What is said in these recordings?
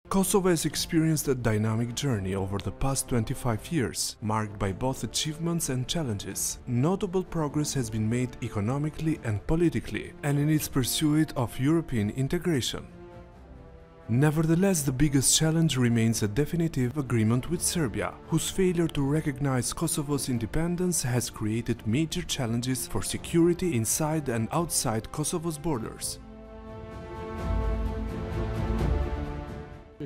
Kosovo has experienced a dynamic journey over the past 25 years, marked by both achievements and challenges. Notable progress has been made economically and politically, and in its pursuit of European integration. Nevertheless, the biggest challenge remains a definitive agreement with Serbia, whose failure to recognize Kosovo's independence has created major challenges for security inside and outside Kosovo's borders.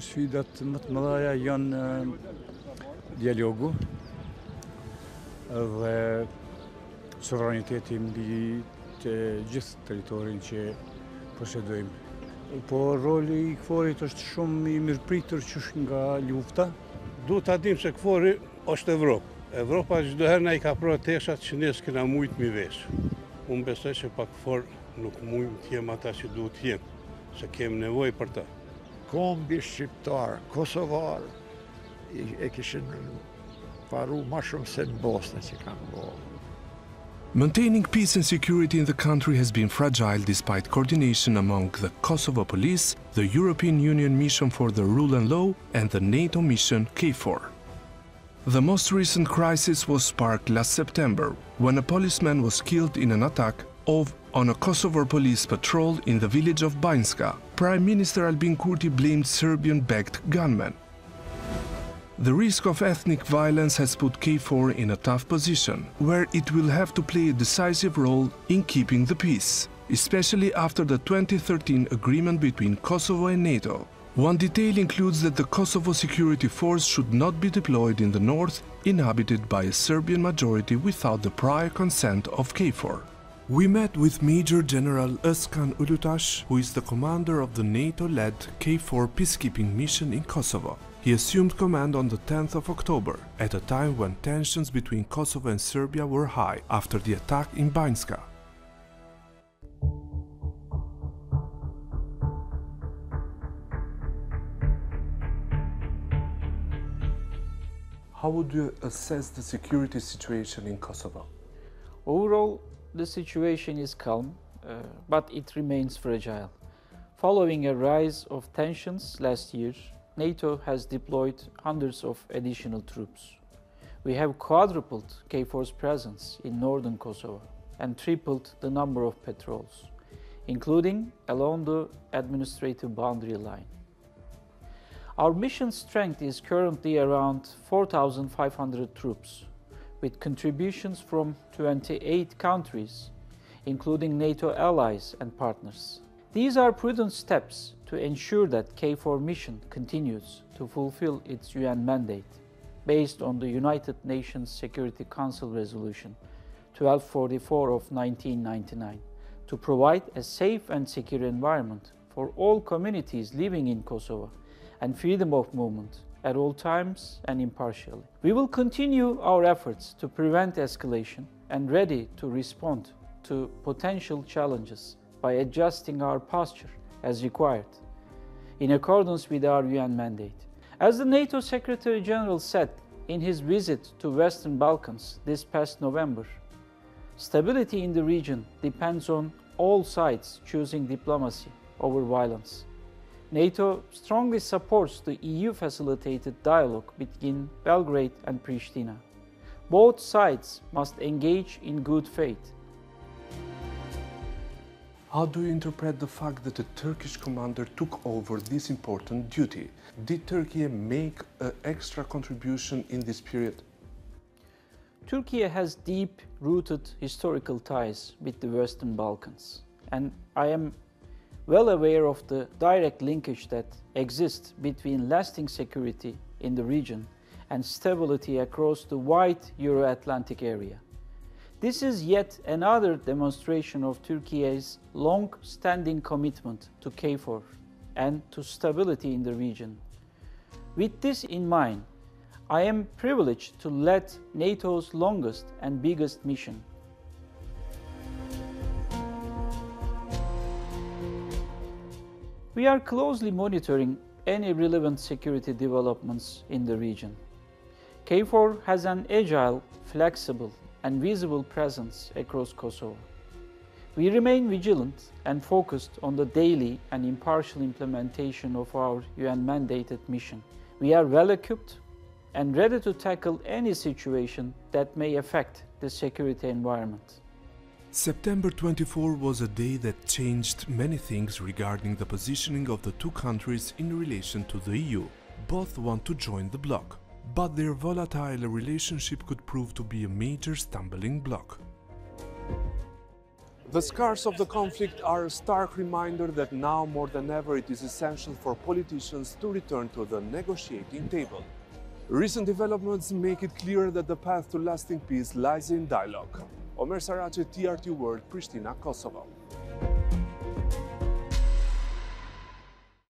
Sfidat më të mëdha janë dialogu dhe sovraniteti mbi të gjithë territorin që posedojmë. Po roli I KFOR-it është shumë I mirëpritur qysh nga lufta. Duhet ta dim se KFOR-i është Evropë. Evropa çdo herë na I ka prodhuar teshat që ne s'kena mujt mi vesh. Unë besoj se pa KFOR nuk mujmë të jem ata që duhet të jem, se kemi nevojë për ta. Kombi shqiptar, kosovar, e kishin paru ma shumë se në Bosnë që kanë bërë. Maintaining peace and security in the country has been fragile despite coordination among the Kosovo Police, the European Union Mission for the Rule and Law, and the NATO mission KFOR. The most recent crisis was sparked last September, when a policeman was killed in an attack on a Kosovo police patrol in the village of Banjska. Prime Minister Albin Kurti blamed Serbian-backed gunmen. The risk of ethnic violence has put KFOR in a tough position, where it will have to play a decisive role in keeping the peace, especially after the 2013 agreement between Kosovo and NATO. One detail includes that the Kosovo security force should not be deployed in the north, inhabited by a Serbian majority without the prior consent of KFOR. We met with Major General Özkan Ulutaş, who is the commander of the NATO-led KFOR peacekeeping mission in Kosovo. He assumed command on the 10th of October, at a time when tensions between Kosovo and Serbia were high after the attack in Banjska. How would you assess the security situation in Kosovo? Overall, the situation is calm, but it remains fragile. Following a rise of tensions last year, NATO has deployed hundreds of additional troops. We have quadrupled KFOR's presence in northern Kosovo and tripled the number of patrols, including along the administrative boundary line. Our mission strength is currently around 4,500 troops, with contributions from 28 countries, including NATO allies and partners. These are prudent steps to ensure that KFOR mission continues to fulfill its UN mandate, based on the United Nations Security Council Resolution 1244 of 1999, to provide a safe and secure environment for all communities living in Kosovo and freedom of movement at all times and impartially. We will continue our efforts to prevent escalation and ready to respond to potential challenges by adjusting our posture as required, in accordance with our UN mandate. As the NATO Secretary General said in his visit to Western Balkans this past November, stability in the region depends on all sides choosing diplomacy over violence. NATO strongly supports the EU-facilitated dialogue between Belgrade and Pristina. Both sides must engage in good faith. How do you interpret the fact that a Turkish commander took over this important duty? Did Turkey make an extra contribution in this period? Turkey has deep-rooted historical ties with the Western Balkans, and I am well aware of the direct linkage that exists between lasting security in the region and stability across the wide Euro-Atlantic area. This is yet another demonstration of Turkey's long-standing commitment to KFOR and to stability in the region. With this in mind, I am privileged to lead NATO's longest and biggest mission. We are closely monitoring any relevant security developments in the region. KFOR has an agile, flexible, and visible presence across Kosovo. We remain vigilant and focused on the daily and impartial implementation of our UN-mandated mission. We are well equipped and ready to tackle any situation that may affect the security environment. September 24 was a day that changed many things regarding the positioning of the two countries in relation to the EU. Both want to join the bloc, but their volatile relationship could prove to be a major stumbling block. The scars of the conflict are a stark reminder that now more than ever it is essential for politicians to return to the negotiating table. Recent developments make it clear that the path to lasting peace lies in dialogue. Omer Sarace, TRT World, Pristina, Kosovo.